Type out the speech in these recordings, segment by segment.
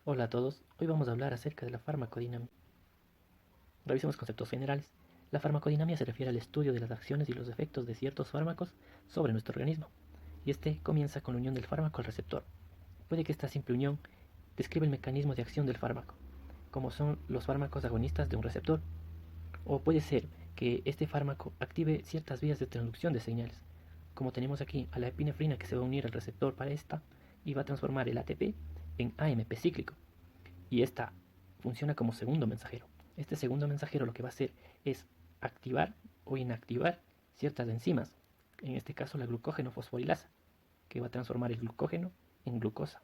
Hola a todos, hoy vamos a hablar acerca de la farmacodinamia. Revisemos conceptos generales. La farmacodinamia se refiere al estudio de las acciones y los efectos de ciertos fármacos sobre nuestro organismo, y este comienza con la unión del fármaco al receptor. Puede que esta simple unión describa el mecanismo de acción del fármaco, como son los fármacos agonistas de un receptor, o puede ser que este fármaco active ciertas vías de transducción de señales, como tenemos aquí a la epinefrina que se va a unir al receptor para esta y va a transformar el ATP en AMP cíclico, y esta funciona como segundo mensajero. Este segundo mensajero lo que va a hacer es activar o inactivar ciertas enzimas, en este caso la glucógeno fosforilasa, que va a transformar el glucógeno en glucosa.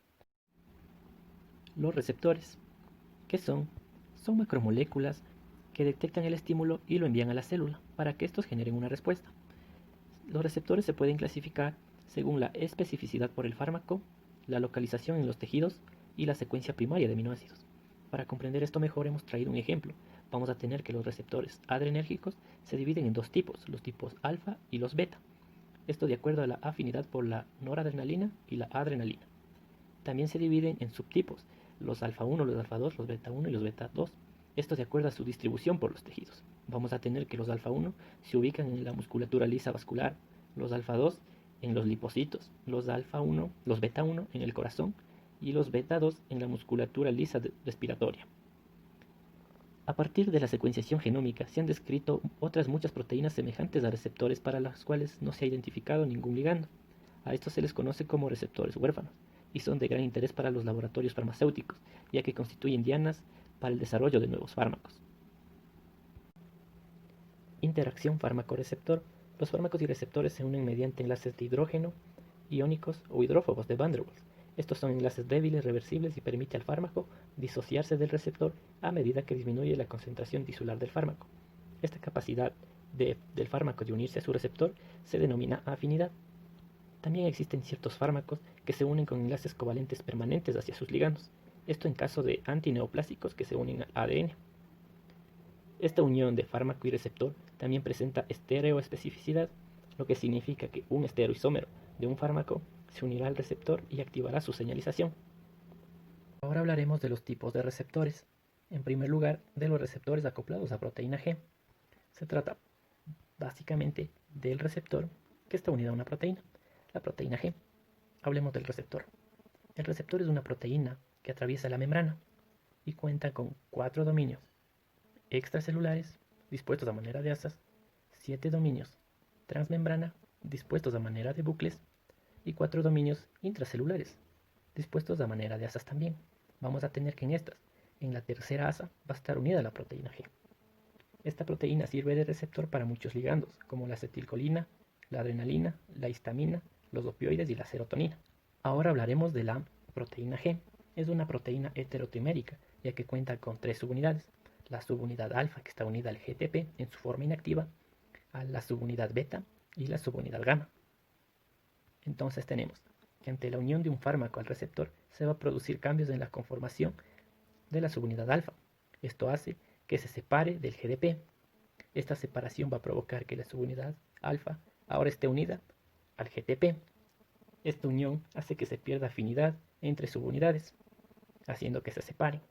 Los receptores, ¿qué son? Son macromoléculas que detectan el estímulo y lo envían a la célula para que estos generen una respuesta. Los receptores se pueden clasificar según la especificidad por el fármaco, la localización en los tejidos y la secuencia primaria de aminoácidos. Para comprender esto mejor hemos traído un ejemplo. Vamos a tener que los receptores adrenérgicos se dividen en dos tipos, los tipos alfa y los beta. Esto de acuerdo a la afinidad por la noradrenalina y la adrenalina. También se dividen en subtipos, los alfa 1, los alfa 2, los beta 1 y los beta 2. Esto de acuerdo a su distribución por los tejidos. Vamos a tener que los alfa 1 se ubican en la musculatura lisa vascular, los alfa 2 en los lipocitos, los alfa 1, los beta 1 en el corazón y los beta 2 en la musculatura lisa respiratoria. A partir de la secuenciación genómica se han descrito otras muchas proteínas semejantes a receptores para las cuales no se ha identificado ningún ligando. A estos se les conoce como receptores huérfanos y son de gran interés para los laboratorios farmacéuticos, ya que constituyen dianas para el desarrollo de nuevos fármacos. Interacción fármaco-receptor. Los fármacos y receptores se unen mediante enlaces de hidrógeno, iónicos o hidrófobos de Van der Waals. Estos son enlaces débiles, reversibles y permite al fármaco disociarse del receptor a medida que disminuye la concentración tisular del fármaco. Esta capacidad del fármaco de unirse a su receptor se denomina afinidad. También existen ciertos fármacos que se unen con enlaces covalentes permanentes hacia sus ligandos, esto en caso de antineoplásicos que se unen al ADN. Esta unión de fármaco y receptor también presenta estereoespecificidad, lo que significa que un estereoisómero de un fármaco se unirá al receptor y activará su señalización. Ahora hablaremos de los tipos de receptores. En primer lugar, de los receptores acoplados a proteína G. Se trata básicamente del receptor que está unido a una proteína, la proteína G. Hablemos del receptor. El receptor es una proteína que atraviesa la membrana y cuenta con 4 dominios extracelulares dispuestos a manera de asas, 7 dominios transmembrana dispuestos a manera de bucles y 4 dominios intracelulares dispuestos a manera de asas también. Vamos a tener que en la tercera asa va a estar unida la proteína G. Esta proteína sirve de receptor para muchos ligandos, como la acetilcolina, la adrenalina, la histamina, los opioides y la serotonina. Ahora hablaremos de la proteína G. Es una proteína heterotimérica, ya que cuenta con 3 subunidades. La subunidad alfa, que está unida al GTP en su forma inactiva, a la subunidad beta y la subunidad gamma. Entonces tenemos que ante la unión de un fármaco al receptor se va a producir cambios en la conformación de la subunidad alfa. Esto hace que se separe del GDP. Esta separación va a provocar que la subunidad alfa ahora esté unida al GTP. Esta unión hace que se pierda afinidad entre subunidades, haciendo que se separen.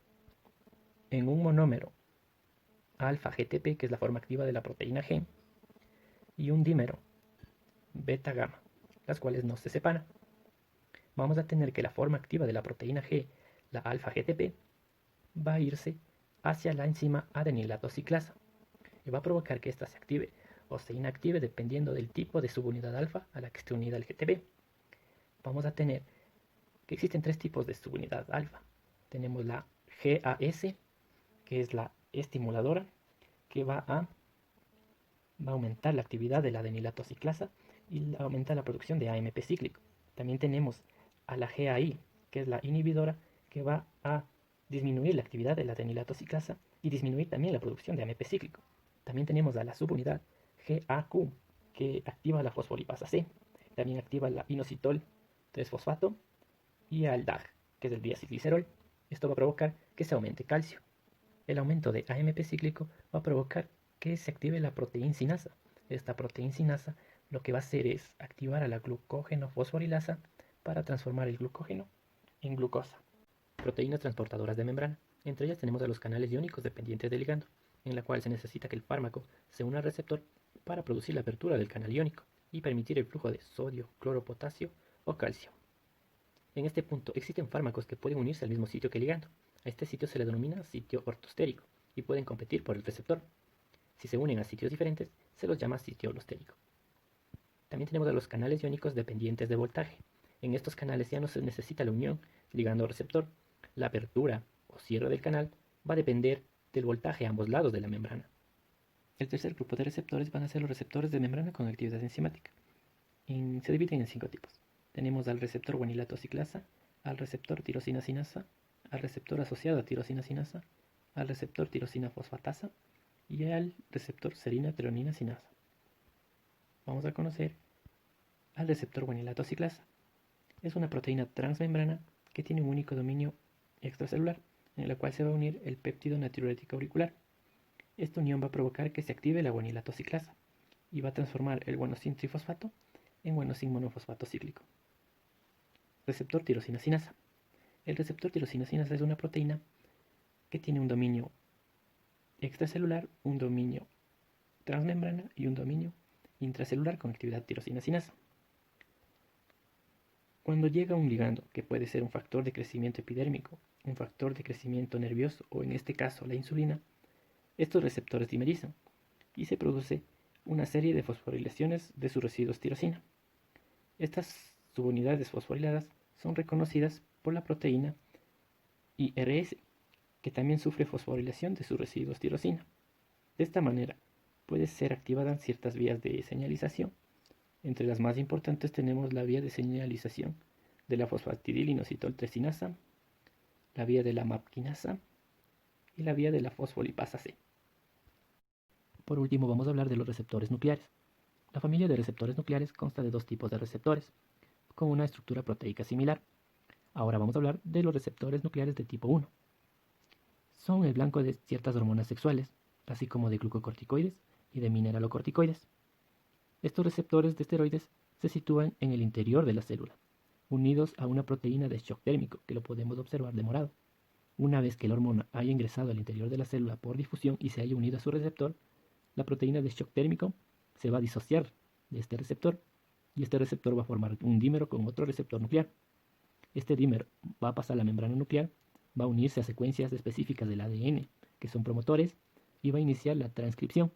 En un monómero alfa GTP, que es la forma activa de la proteína G, y un dímero beta gamma, las cuales no se separan. Vamos a tener que la forma activa de la proteína G, la alfa GTP, va a irse hacia la enzima adenilato ciclasa y va a provocar que ésta se active o se inactive dependiendo del tipo de subunidad alfa a la que esté unida el GTP. Vamos a tener que existen 3 tipos de subunidad alfa. Tenemos la GAS, que es la estimuladora, que va a aumentar la actividad de la adenilato ciclasa y aumenta la producción de AMP cíclico. También tenemos a la GAI, que es la inhibidora, que va a disminuir la actividad de la adenilato ciclasa y disminuir también la producción de AMP cíclico. También tenemos a la subunidad GAQ, que activa la fosfolipasa C, también activa la inositol 3-fosfato y al DAG, que es el diacilglicerol. Esto va a provocar que se aumente calcio. El aumento de AMP cíclico va a provocar que se active la proteincinasa. Esta proteincinasa lo que va a hacer es activar a la glucógeno fosforilasa para transformar el glucógeno en glucosa. Proteínas transportadoras de membrana. Entre ellas tenemos a los canales iónicos dependientes del ligando, en la cual se necesita que el fármaco se una al receptor para producir la apertura del canal iónico y permitir el flujo de sodio, cloro, potasio o calcio. En este punto existen fármacos que pueden unirse al mismo sitio que el ligando. A este sitio se le denomina sitio ortostérico y pueden competir por el receptor. Si se unen a sitios diferentes, se los llama sitio holostérico. También tenemos a los canales iónicos dependientes de voltaje. En estos canales ya no se necesita la unión ligando-receptor. La apertura o cierre del canal va a depender del voltaje a ambos lados de la membrana. El tercer grupo de receptores van a ser los receptores de membrana con actividad enzimática. Se dividen en 5 tipos. Tenemos al receptor guanilato ciclasa, al receptor tirosina sinasa, al receptor asociado a tirosina sinasa, al receptor tirosina fosfatasa y al receptor serina treonina sinasa. Vamos a conocer al receptor guanilato ciclasa. Es una proteína transmembrana que tiene un único dominio extracelular, en la cual se va a unir el péptido natriurético auricular. Esta unión va a provocar que se active la guanilato ciclasa y va a transformar el guanosin trifosfato en guanosin monofosfato cíclico. Receptor tirosina sinasa. El receptor tirosina sinasa es una proteína que tiene un dominio extracelular, un dominio transmembrana y un dominio intracelular con actividad tirosina sinasa. Cuando llega un ligando, que puede ser un factor de crecimiento epidérmico, un factor de crecimiento nervioso o en este caso la insulina, estos receptores dimerizan y se produce una serie de fosforilaciones de sus residuos tirosina. Estas subunidades fosforiladas son reconocidas por la proteína IRS, que también sufre fosforilación de sus residuos tirosina. De esta manera, puede ser activada en ciertas vías de señalización. Entre las más importantes tenemos la vía de señalización de la fosfatidilinositol-3-cinasa, la vía de la MAP-quinasa y la vía de la fosfolipasa C. Por último, vamos a hablar de los receptores nucleares. La familia de receptores nucleares consta de 2 tipos de receptores, con una estructura proteica similar. Ahora vamos a hablar de los receptores nucleares de tipo 1. Son el blanco de ciertas hormonas sexuales, así como de glucocorticoides y de mineralocorticoides. Estos receptores de esteroides se sitúan en el interior de la célula, unidos a una proteína de shock térmico que lo podemos observar de morado. Una vez que la hormona haya ingresado al interior de la célula por difusión y se haya unido a su receptor, la proteína de shock térmico se va a disociar de este receptor y este receptor va a formar un dímero con otro receptor nuclear. Este dímero va a pasar a la membrana nuclear, va a unirse a secuencias específicas del ADN que son promotores y va a iniciar la transcripción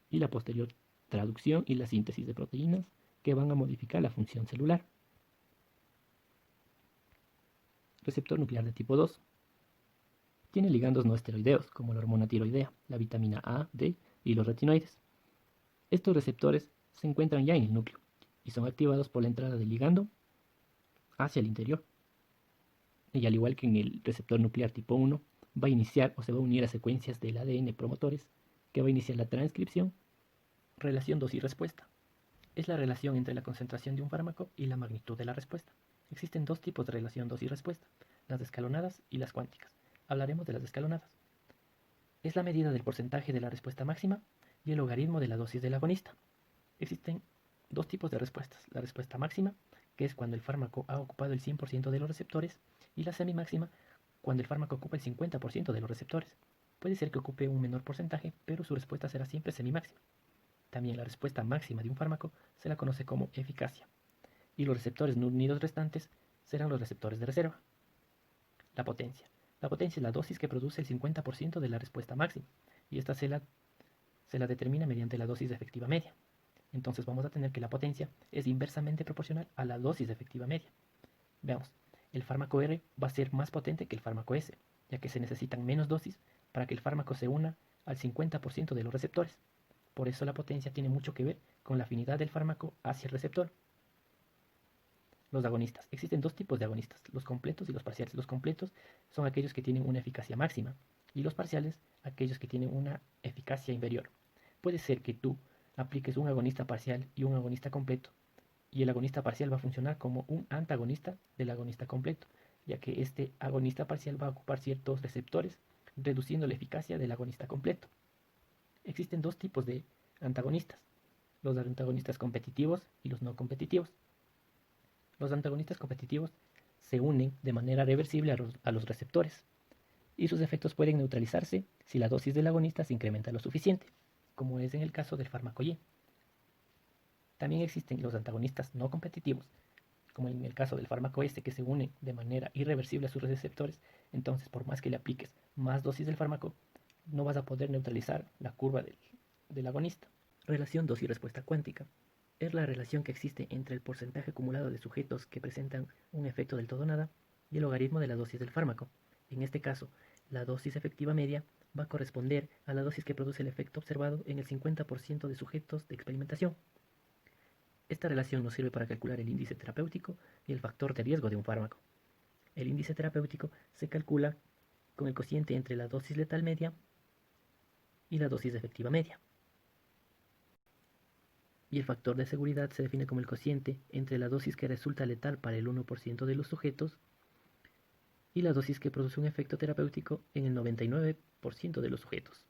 y la posterior traducción y la síntesis de proteínas que van a modificar la función celular. Receptor nuclear de tipo 2. Tiene ligandos no esteroideos, como la hormona tiroidea, la vitamina A, D y los retinoides. Estos receptores se encuentran ya en el núcleo y son activados por la entrada del ligando hacia el interior. Y al igual que en el receptor nuclear tipo 1, va a iniciar o se va a unir a secuencias del ADN promotores que va a iniciar la transcripción. Relación dosis-respuesta. Es la relación entre la concentración de un fármaco y la magnitud de la respuesta. Existen 2 tipos de relación dosis-respuesta, las escalonadas y las cuánticas. Hablaremos de las escalonadas. Es la medida del porcentaje de la respuesta máxima y el logaritmo de la dosis del agonista. Existen 2 tipos de respuestas, la respuesta máxima, que es cuando el fármaco ha ocupado el 100% de los receptores, y la semimáxima, cuando el fármaco ocupa el 50% de los receptores. Puede ser que ocupe un menor porcentaje, pero su respuesta será siempre semimáxima. También la respuesta máxima de un fármaco se la conoce como eficacia, y los receptores no unidos restantes serán los receptores de reserva. La potencia. La potencia es la dosis que produce el 50% de la respuesta máxima, y esta se la determina mediante la dosis efectiva media. Entonces vamos a tener que la potencia es inversamente proporcional a la dosis efectiva media. Veamos, el fármaco R va a ser más potente que el fármaco S, ya que se necesitan menos dosis para que el fármaco se una al 50% de los receptores. Por eso la potencia tiene mucho que ver con la afinidad del fármaco hacia el receptor. Los agonistas. Existen 2 tipos de agonistas, los completos y los parciales. Los completos son aquellos que tienen una eficacia máxima y los parciales aquellos que tienen una eficacia inferior. Puede ser que tú apliques un agonista parcial y un agonista completo, y el agonista parcial va a funcionar como un antagonista del agonista completo, ya que este agonista parcial va a ocupar ciertos receptores, reduciendo la eficacia del agonista completo. Existen 2 tipos de antagonistas, los antagonistas competitivos y los no competitivos. Los antagonistas competitivos se unen de manera reversible a los receptores, y sus efectos pueden neutralizarse si la dosis del agonista se incrementa lo suficiente, como es en el caso del fármaco Y. También existen los antagonistas no competitivos, como en el caso del fármaco S, que se une de manera irreversible a sus receptores. Entonces, por más que le apliques más dosis del fármaco, no vas a poder neutralizar la curva del agonista. Relación dosis-respuesta cuántica. Es la relación que existe entre el porcentaje acumulado de sujetos que presentan un efecto del todo nada y el logaritmo de la dosis del fármaco. En este caso, la dosis efectiva media va a corresponder a la dosis que produce el efecto observado en el 50% de sujetos de experimentación. Esta relación nos sirve para calcular el índice terapéutico y el factor de riesgo de un fármaco. El índice terapéutico se calcula con el cociente entre la dosis letal media y la dosis efectiva media. Y el factor de seguridad se define como el cociente entre la dosis que resulta letal para el 1% de los sujetos y la dosis que produce un efecto terapéutico en el 99% de los sujetos.